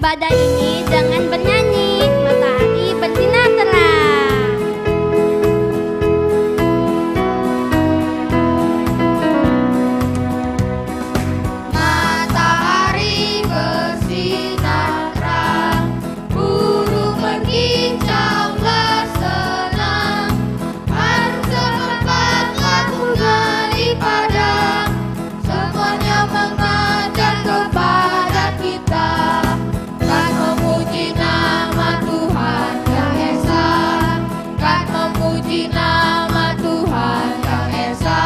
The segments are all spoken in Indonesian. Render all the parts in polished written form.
ibadah ini dengan bernyanyi Matahari Bersinar Terang. Matahari bersinar terang, burung berkicaulah senang, harum semerbak lagu dari padang, semuanya mengajak kepada kita, kan memuji nama Tuhan yang esa, kan memuji nama Tuhan yang esa.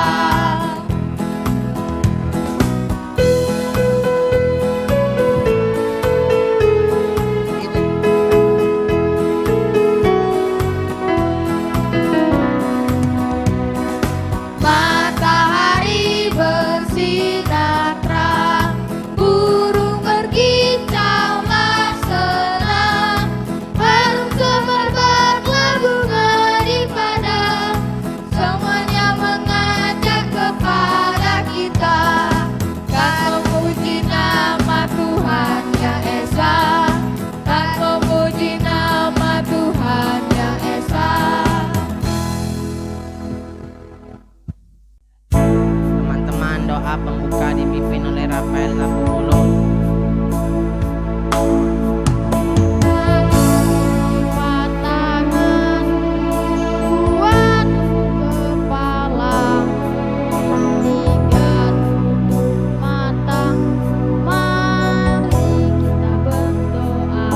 Matahari bersinar terang, burung berkicaulah senang, harum semerbak lagu dari padang, semuanya mengajak kepada kita, kan memuji nama Tuhan yang esa, kan memuji nama Tuhan yang esa. Teman-teman, doa pembuka dipimpin oleh Rafael Napumulo. Angkat tangan, buat kepala, hingga mata, mari kita berdoa.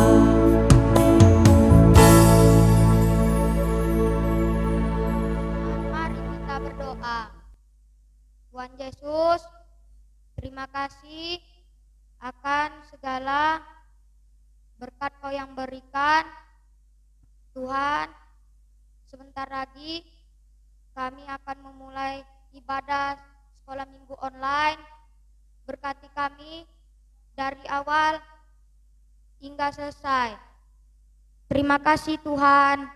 Mari kita berdoa. Tuhan Yesus, terima kasih akan segala berkat Kau yang berikan. Tuhan, sebentar lagi kami akan memulai ibadah sekolah minggu online. Berkati kami dari awal hingga selesai. Terima kasih Tuhan.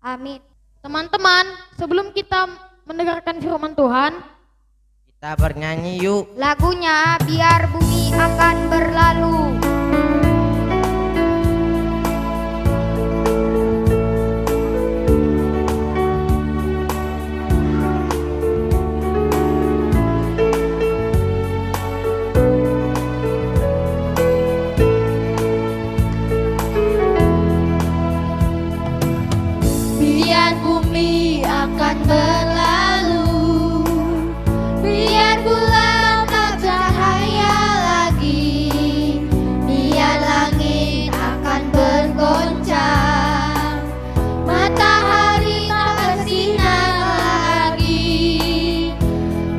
Amin. Teman-teman, sebelum kita mendengarkan firman Tuhan, Kita bernyanyi yuk. lagunya Biar Bumi Akan Berlalu. Biar bumi akan berlalu, biar bulan tak cahaya lagi, biar langit akan bergoncang, matahari tak bersinar lagi,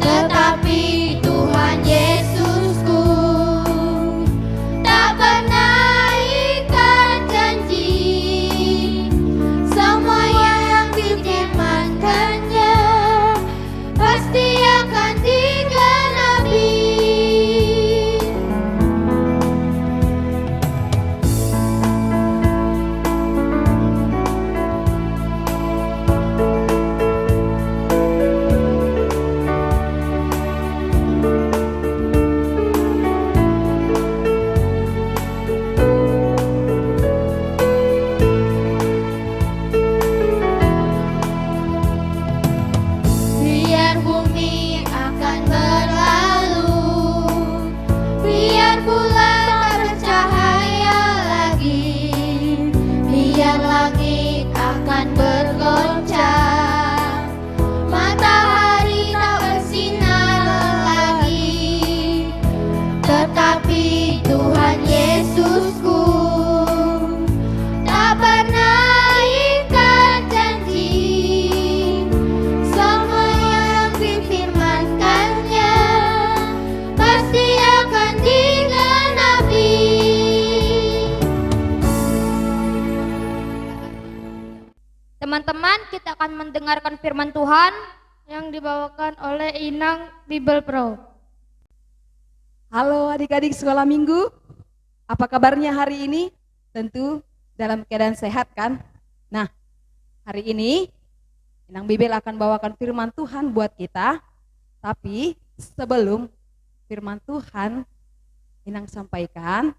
tetapi Tuhan Yesusku tak pernah ikat janji. Semua yang difirmankannya pasti akan digenapi. Biar bumi akan berlalu, biar bulan tak bercahaya lagi, biar langit akan bergoncang, matahari tak bersinar lagi, tetapi Tuhan Yesusku tak pernah ikat janji. Semua yang difirmankannya pasti akan digenapi. Teman-teman, kita akan mendengarkan firman Tuhan yang dibawakan oleh Inang Bible Pro. Halo adik-adik sekolah minggu, apa kabarnya hari ini? Tentu dalam keadaan sehat kan? Nah, hari ini Inang Bibel akan bawakan firman Tuhan buat kita. Tapi sebelum firman Tuhan Inang sampaikan,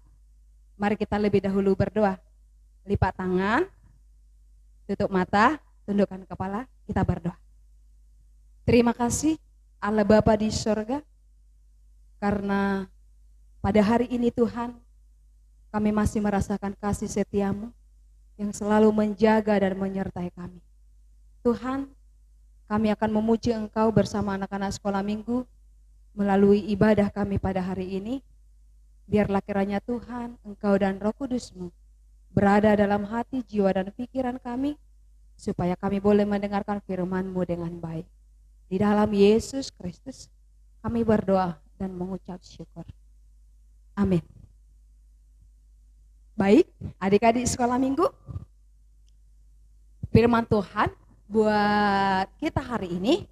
Mari kita lebih dahulu berdoa. Lipat tangan, tutup mata, tundukkan kepala, kita berdoa. Terima kasih Allah Bapa di sorga, karena pada hari ini Tuhan, kami masih merasakan kasih setia-Mu yang selalu menjaga dan menyertai kami. Tuhan, kami akan memuji Engkau bersama anak-anak sekolah minggu melalui ibadah kami pada hari ini. Biarlah kiranya Tuhan, Engkau dan Roh Kudus-Mu berada dalam hati, jiwa, dan pikiran kami, supaya kami boleh mendengarkan firman-Mu dengan baik. Di dalam Yesus Kristus kami berdoa dan mengucap syukur. Amin. Baik, adik-adik sekolah minggu, firman Tuhan buat kita hari ini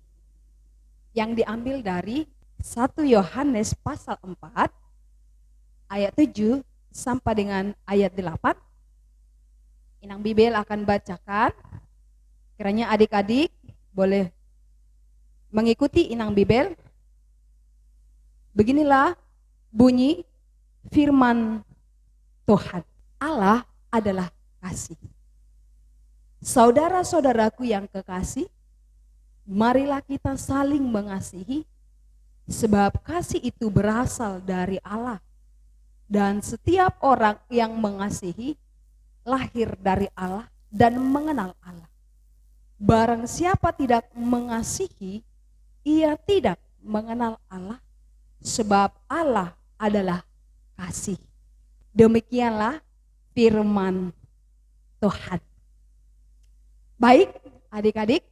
yang diambil dari 1 Yohanes pasal 4 ayat 7 sampai dengan ayat 8. Inang Bibel akan bacakan. Kiranya adik-adik boleh mengikuti Inang Bibel. Beginilah bunyi firman Tuhan. Allah adalah kasih. Saudara-saudaraku yang kekasih, marilah kita saling mengasihi, sebab kasih itu berasal dari Allah. Dan setiap orang yang mengasihi lahir dari Allah dan mengenal Allah. Barang siapa tidak mengasihi, ia tidak mengenal Allah, sebab Allah adalah kasih. Demikianlah firman Tuhan. Baik, adik-adik,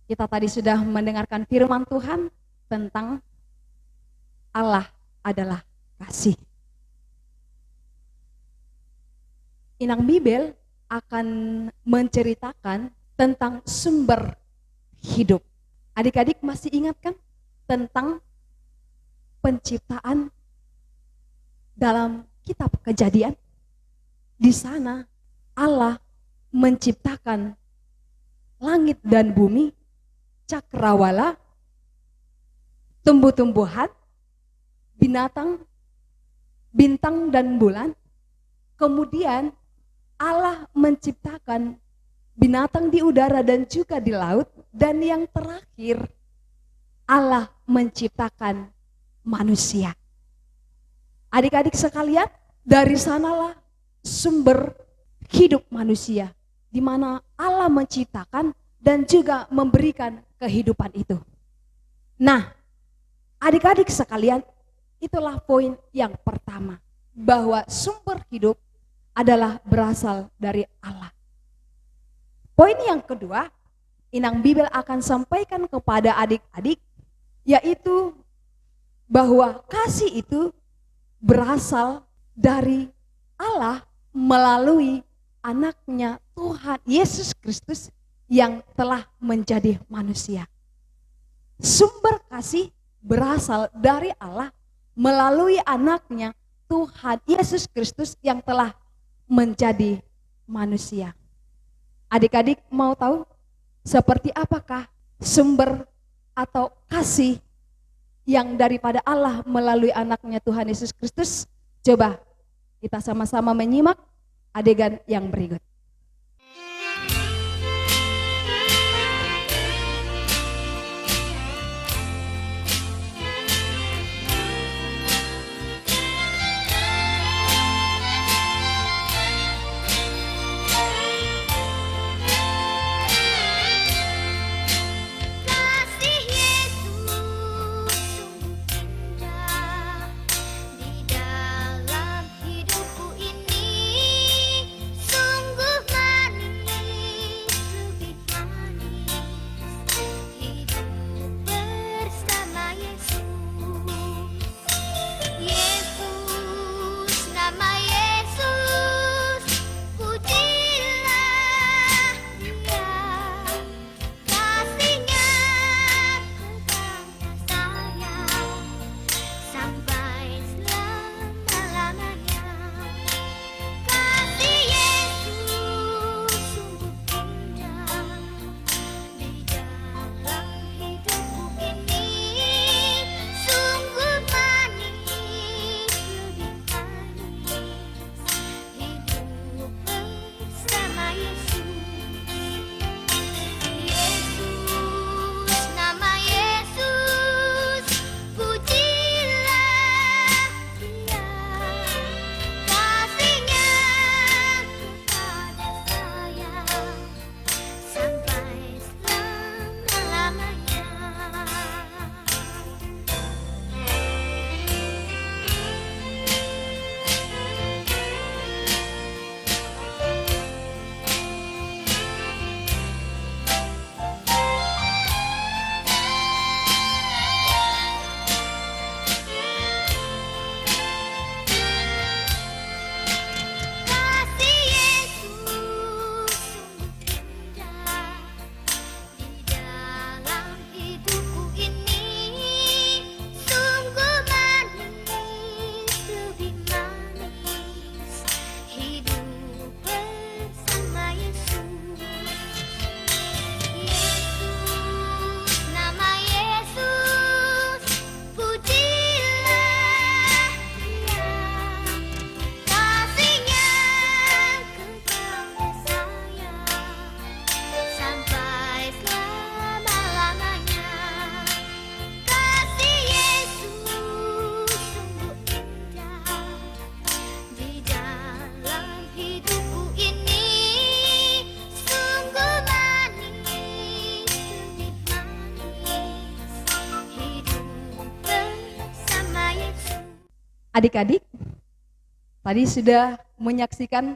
kita tadi sudah mendengarkan firman Tuhan tentang Allah adalah kasih. Inang Bibel akan menceritakan tentang sumber hidup. Adik-adik masih ingat kan tentang penciptaan dalam kitab Kejadian? Di sana Allah menciptakan langit dan bumi, cakrawala, tumbuh-tumbuhan, binatang, bintang dan bulan. Kemudian Allah menciptakan binatang di udara dan juga di laut. Dan yang terakhir, Allah menciptakan manusia. Adik-adik sekalian, dari sanalah sumber hidup manusia, di mana Allah menciptakan dan juga memberikan kehidupan itu. Nah, adik-adik sekalian, itulah poin yang pertama, bahwa sumber hidup adalah berasal dari Allah. Poin yang kedua, Inang Bibel akan sampaikan kepada adik-adik, yaitu bahwa kasih itu berasal dari Allah melalui anaknya Tuhan Yesus Kristus yang telah menjadi manusia. Sumber kasih berasal dari Allah melalui anaknya Tuhan Yesus Kristus yang telah menjadi manusia. Adik-adik mau tahu seperti apakah sumber atau kasih yang daripada Allah melalui anaknya Tuhan Yesus Kristus? Coba kita sama-sama menyimak adegan yang berikut. Kasih Yesus sungguh indah di dalam hidupku ini, sungguh Adik-adik, tadi sudah menyaksikan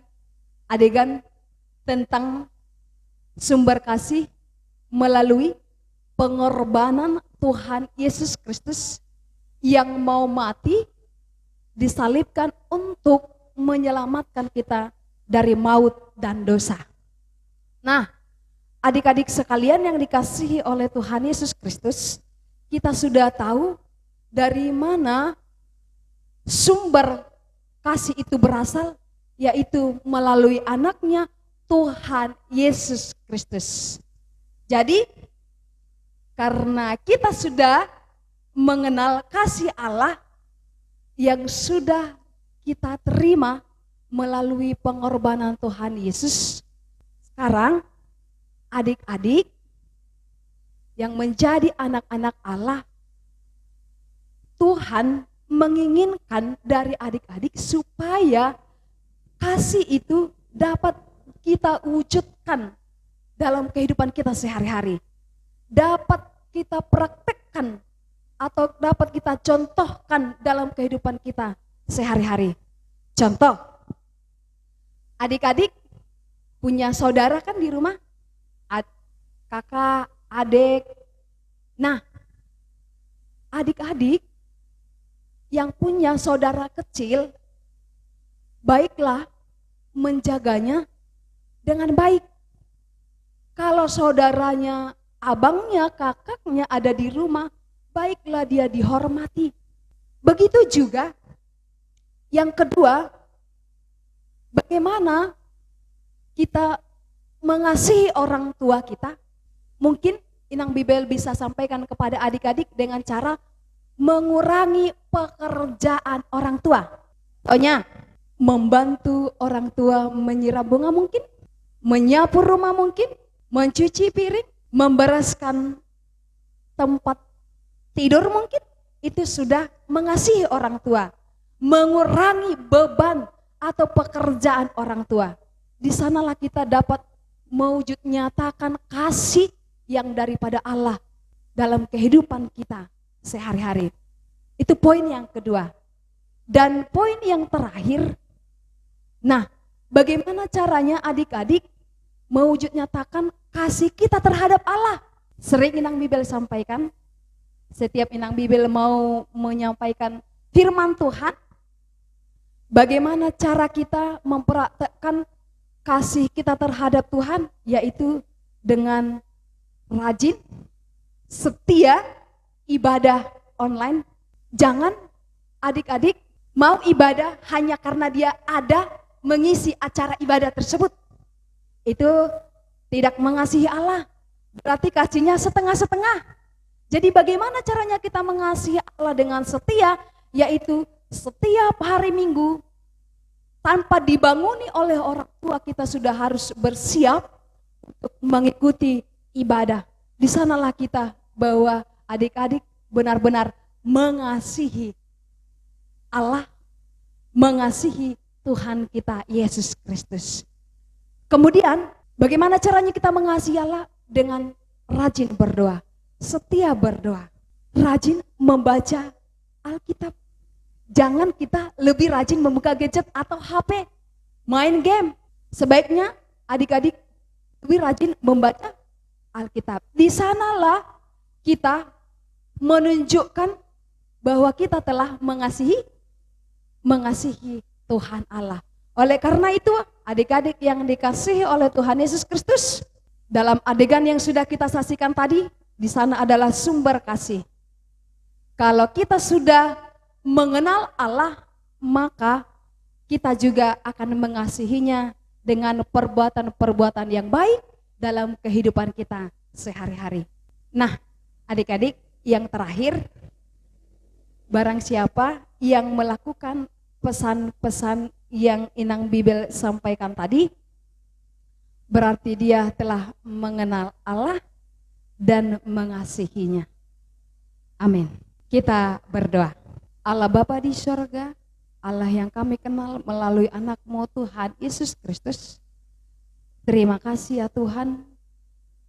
adegan tentang sumber kasih melalui pengorbanan Tuhan Yesus Kristus yang mau mati, disalibkan untuk menyelamatkan kita dari maut dan dosa. Nah, adik-adik sekalian yang dikasihi oleh Tuhan Yesus Kristus, kita sudah tahu dari mana sumber kasih itu berasal, yaitu melalui anaknya Tuhan Yesus Kristus. Jadi, karena kita sudah mengenal kasih Allah yang sudah kita terima melalui pengorbanan Tuhan Yesus, sekarang adik-adik yang menjadi anak-anak Allah, Tuhan menginginkan dari adik-adik supaya kasih itu dapat kita wujudkan dalam kehidupan kita sehari-hari. Dapat kita praktekkan atau dapat kita contohkan dalam kehidupan kita sehari-hari. Contoh, adik-adik punya saudara kan di rumah? Kakak, adik. Nah, adik-adik yang punya saudara kecil, baiklah menjaganya dengan baik. Kalau saudaranya, abangnya, kakaknya ada di rumah, baiklah dia dihormati. Begitu juga yang kedua, bagaimana kita mengasihi orang tua kita. Mungkin Inang Bibel bisa sampaikan kepada adik-adik dengan cara mengurangi pekerjaan orang tua. Contohnya, membantu orang tua menyiram bunga mungkin, menyapu rumah mungkin, mencuci piring, membereskan tempat tidur mungkin. Itu sudah mengasihi orang tua, mengurangi beban atau pekerjaan orang tua. Di sanalah kita dapat mewujud nyatakan kasih yang daripada Allah dalam kehidupan kita sehari-hari. Itu poin yang kedua. Dan poin yang terakhir, nah, bagaimana caranya adik-adik mewujud nyatakan kasih kita terhadap Allah? Sering Inang Bibel sampaikan, setiap Inang Bibel mau menyampaikan firman Tuhan, bagaimana cara kita mempraktekkan kasih kita terhadap Tuhan, yaitu dengan rajin, setia, ibadah online. Jangan adik-adik mau ibadah hanya karena dia ada mengisi acara ibadah tersebut. Itu tidak mengasihi Allah, berarti kasihnya setengah-setengah. Jadi bagaimana caranya kita mengasihi Allah dengan setia, yaitu setiap hari Minggu tanpa dibanguni oleh orang tua kita sudah harus bersiap untuk mengikuti ibadah. Di sanalah kita bahwa adik-adik benar-benar mengasihi Allah, mengasihi Tuhan kita Yesus Kristus. Kemudian bagaimana caranya kita mengasihi Allah? Dengan rajin berdoa, setia berdoa, rajin membaca Alkitab. Jangan kita lebih rajin membuka gadget atau HP, main game. Sebaiknya adik-adik lebih rajin membaca Alkitab. Di sanalah kita menunjukkan bahwa kita telah mengasihi Tuhan Allah. Oleh karena itu, adik-adik yang dikasihi oleh Tuhan Yesus Kristus, dalam adegan yang sudah kita saksikan tadi, di sana adalah sumber kasih. Kalau kita sudah mengenal Allah, maka kita juga akan mengasihinya dengan perbuatan-perbuatan yang baik dalam kehidupan kita sehari-hari. Nah, adik-adik yang terakhir, barang siapa yang melakukan pesan-pesan yang Inang Bibel sampaikan tadi, berarti dia telah mengenal Allah dan mengasihinya. Amin. Kita berdoa. Allah Bapa di sorga, Allah yang kami kenal melalui anak-Mu Tuhan Yesus Kristus, terima kasih ya Tuhan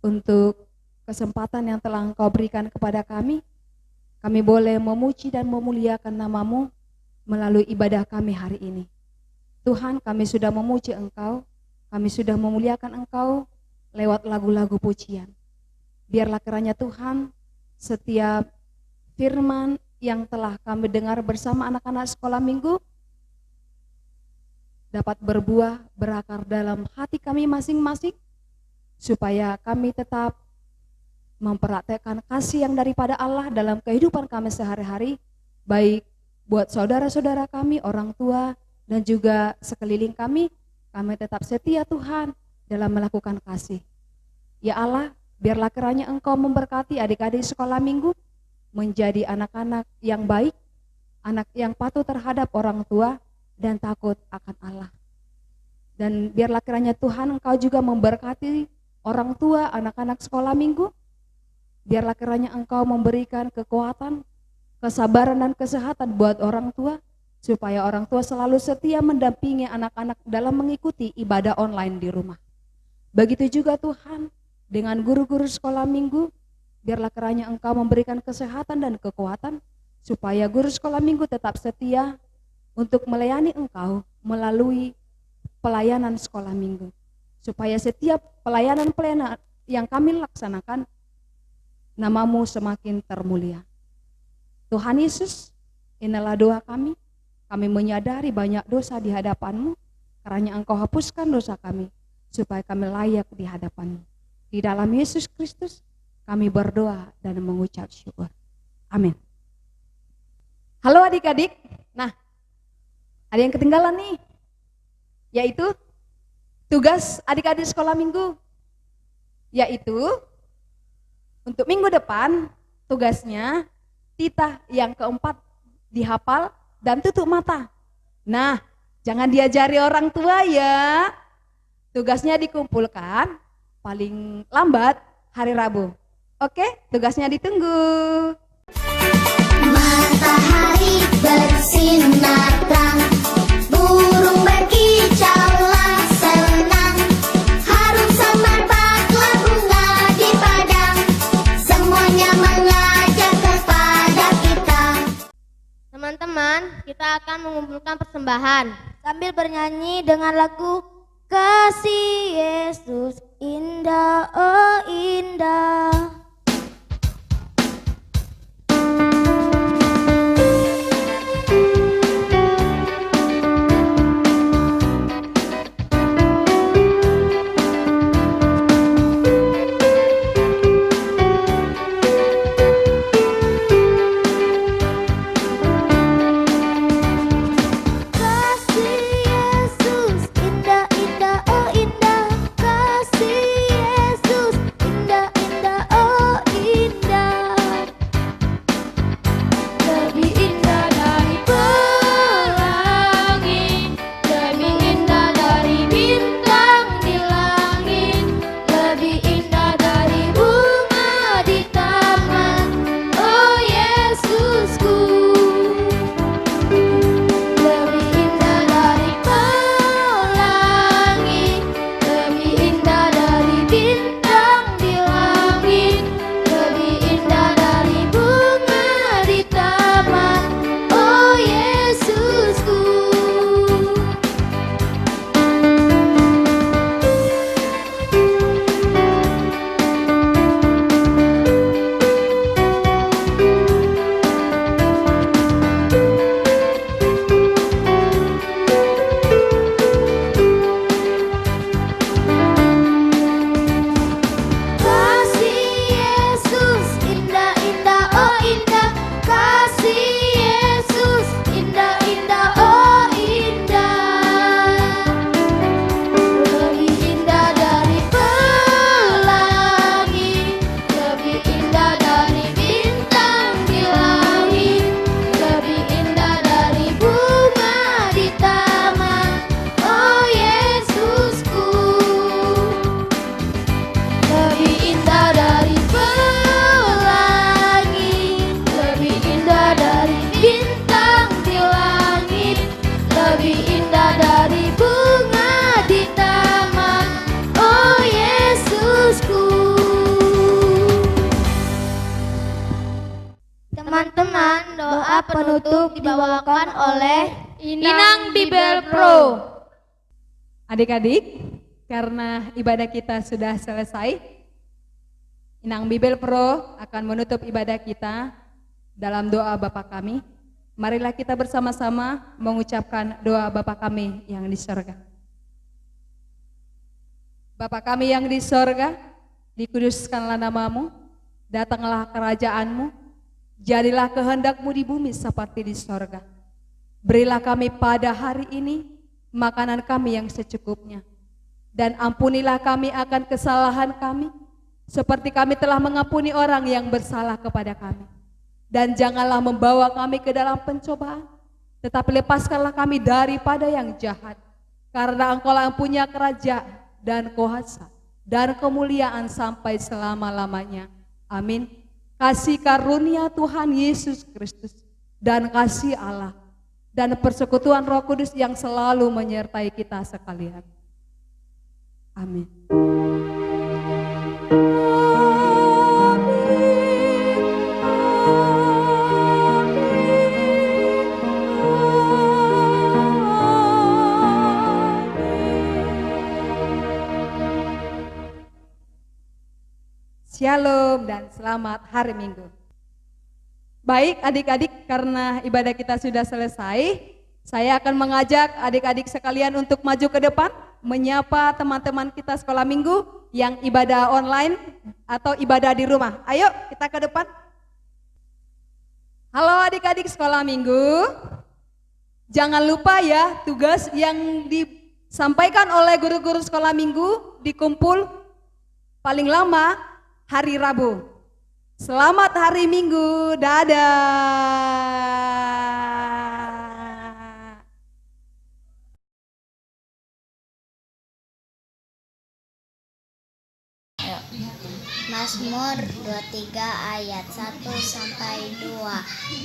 untuk kesempatan yang telah Engkau berikan kepada kami. Kami boleh memuji dan memuliakan nama-Mu melalui ibadah kami hari ini. Tuhan, kami sudah memuji Engkau, kami sudah memuliakan Engkau lewat lagu-lagu pujian. Biarlah kiranya Tuhan, setiap firman yang telah kami dengar bersama anak-anak sekolah minggu dapat berbuah, berakar dalam hati kami masing-masing, supaya kami tetap mempraktekkan kasih yang daripada Allah dalam kehidupan kami sehari-hari, baik buat saudara-saudara kami, orang tua, dan juga sekeliling kami tetap setia Tuhan dalam melakukan kasih. Ya Allah, biarlah kiranya Engkau memberkati adik-adik sekolah minggu menjadi anak-anak yang baik, anak yang patuh terhadap orang tua dan takut akan Allah. Dan biarlah kiranya Tuhan Engkau juga memberkati orang tua anak-anak sekolah minggu. Biarlah kiranya Engkau memberikan kekuatan, kesabaran dan kesehatan buat orang tua, supaya orang tua selalu setia mendampingi anak-anak dalam mengikuti ibadah online di rumah. Begitu juga Tuhan dengan guru-guru sekolah minggu, biarlah kiranya Engkau memberikan kesehatan dan kekuatan, supaya guru sekolah minggu tetap setia untuk melayani Engkau melalui pelayanan sekolah minggu. Supaya setiap pelayanan yang kami laksanakan, nama-Mu semakin termulia. Tuhan Yesus, inilah doa kami. Kami menyadari banyak dosa di hadapan-Mu, karena Engkau hapuskan dosa kami, supaya kami layak di hadapan-Mu. Di dalam Yesus Kristus, kami berdoa dan mengucap syukur. Amin. Halo adik-adik. Nah, ada yang ketinggalan nih, yaitu tugas adik-adik sekolah minggu. Yaitu, untuk minggu depan, tugasnya titah yang keempat dihafal dan tutup mata. Nah, jangan diajari orang tua ya. Tugasnya dikumpulkan paling lambat hari Rabu. Oke, tugasnya ditunggu. Matahari bersinar terang, burung berkicaulah senang, harum semerbaklah bunga di padang, semuanya mengajak kepada kita. Teman-teman, kita akan mengumpulkan persembahan sambil bernyanyi dengan lagu Kasih Yesus Indah, oh indah. Kasih Yesus indah, indah, oh indah. Kasih Yesus indah, indah, oh penutup dibawakan oleh Inang Bibel Pro. Adik-adik, karena ibadah kita sudah selesai, Inang Bibel Pro akan menutup ibadah kita dalam doa Bapa kami. Marilah kita bersama-sama mengucapkan doa Bapa kami yang di sorga. Bapa kami yang di sorga, dikuduskanlah namamu, datanglah kerajaanmu, jadilah kehendakmu di bumi seperti di sorga. Berilah kami pada hari ini makanan kami yang secukupnya, dan ampunilah kami akan kesalahan kami, seperti kami telah mengampuni orang yang bersalah kepada kami. Dan janganlah membawa kami ke dalam pencobaan, tetapi lepaskanlah kami daripada yang jahat. Karena Engkau-lah yang punya kerajaan dan kuasa dan kemuliaan sampai selama-lamanya. Amin. Kasih karunia Tuhan Yesus Kristus dan kasih Allah dan persekutuan Roh Kudus yang selalu menyertai kita sekalian. Amin. Shalom dan selamat hari Minggu. Baik adik-adik, karena ibadah kita sudah selesai, saya akan mengajak adik-adik sekalian untuk maju ke depan, menyapa teman-teman kita sekolah minggu yang ibadah online atau ibadah di rumah. Ayo kita ke depan. Halo adik-adik sekolah minggu, jangan lupa ya tugas yang disampaikan oleh guru-guru sekolah minggu dikumpul paling lama hari Rabu. Selamat hari Minggu, dadah. Mazmur 23 ayat 1 sampai 2.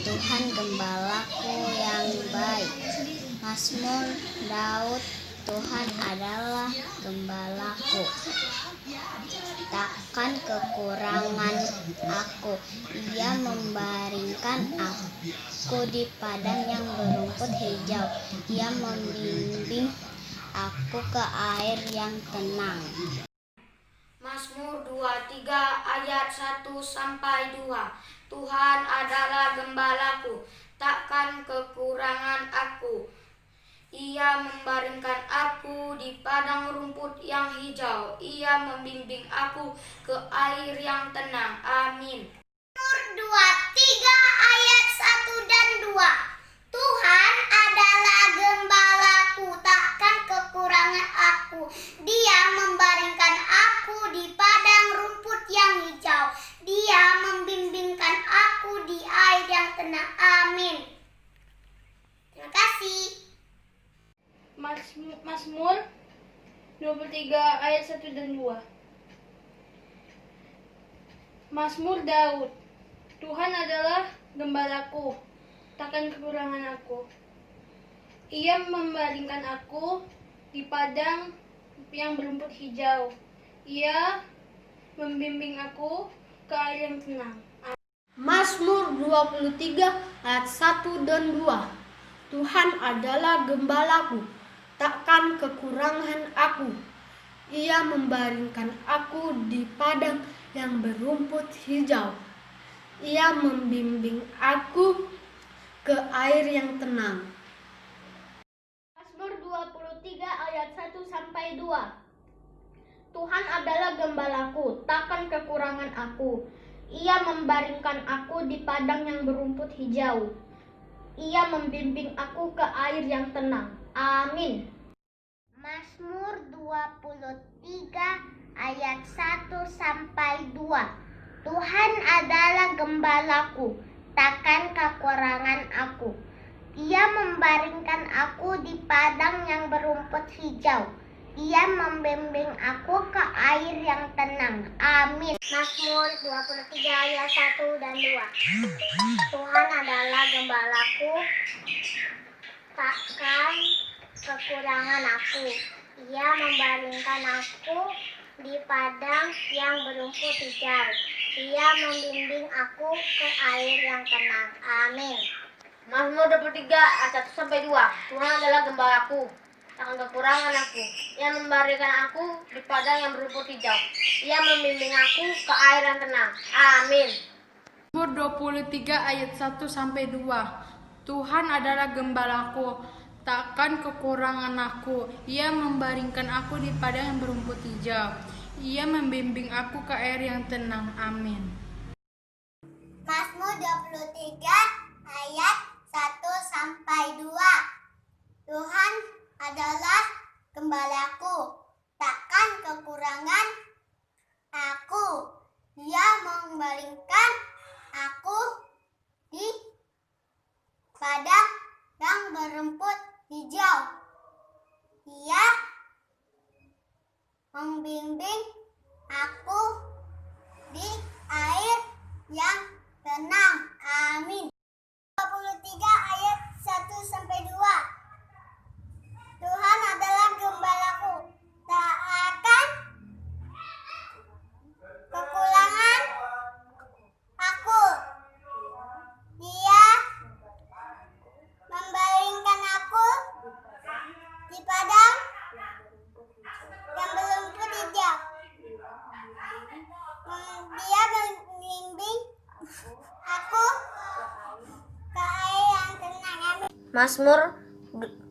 Tuhan gembalaku yang baik. Mazmur Daud, Tuhan adalah gembalaku, takkan kekurangan aku. Ia membaringkan aku di padang yang berumput hijau. Ia membimbing aku ke air yang tenang. Mazmur 23 ayat 1 sampai 2. Tuhan adalah gembalaku, takkan kekurangan aku. Ia membaringkan aku di padang rumput yang hijau. Ia membimbing aku ke air yang tenang. Amin. Mazmur 23 ayat 1 dan 2. Tuhan adalah gembalaku, takkan kekurangan aku. Dia membaringkan aku di padang rumput yang hijau. Dia membimbingkan aku di air yang tenang. Amin. Terima kasih. Mazmur 23 ayat 1 dan 2. Mazmur Daud. Tuhan adalah gembalaku, takkan kekurangan aku. Ia membaringkan aku di padang yang berumput hijau. Ia membimbing aku ke air yang tenang. Mazmur 23 ayat 1 dan 2. Tuhan adalah gembalaku, takkan kekurangan aku. Ia membaringkan aku di padang yang berumput hijau. Ia membimbing aku ke air yang tenang. Mazmur 23 ayat 1 sampai 2. Tuhan adalah gembalaku, takkan kekurangan aku. Ia membaringkan aku di padang yang berumput hijau. Ia membimbing aku ke air yang tenang. Amin. Mazmur 23 ayat 1 sampai 2. Tuhan adalah gembalaku, takkan kekurangan aku. Ia membaringkan aku di padang yang berumput hijau. Ia membimbing aku ke air yang tenang. Amin. Mazmur 23 ayat 1 dan 2. Tuhan adalah gembalaku, takkan kekurangan aku. Ia membaringkan aku di padang yang berumput hijau. Ia membimbing aku ke air yang tenang. Amin. Mazmur 23 ayat 1 sampai 2. Tuhan adalah gembalaku, takkan kekurangan aku. Ia membaringkan aku di padang yang berumput hijau. Ia membimbing aku ke air yang tenang. Amin. Mazmur 23 ayat 1 sampai 2. Tuhan adalah gembalaku, takkan kekurangan aku. Ia membaringkan aku di padang yang berumput hijau. Ia membimbing aku ke air yang tenang. Amin. Mazmur 23 ayat 1 sampai 2. Tuhan adalah gembalaku, takkan kekurangan aku. Ia membaringkan aku di padang yang berumput hijau. Ia membimbing aku di air yang tenang. Amin. 23 ayat 1 sampai 2. Tuhan adalah gembalaku, tak akan kekurangan aku. Dia membaringkan aku di padang yang berumput hijau. Dia membimbing aku ke air yang tenang. Amin. Mazmur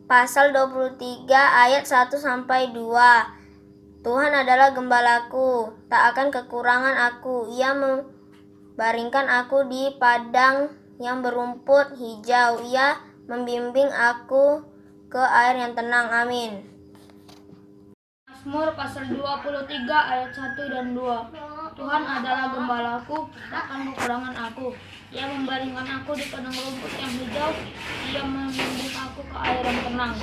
pasal 23 ayat 1 sampai 2. Tuhan adalah gembalaku, tak akan kekurangan aku. Ia membaringkan aku di padang yang berumput hijau. Ia membimbing aku ke air yang tenang. Amin. Mazmur pasal 23 ayat 1 dan 2. Tuhan adalah gembalaku, takkan kekurangan aku. Ia membaringkan aku di padang rumput yang hijau. Ia membimbing aku ke air yang tenang.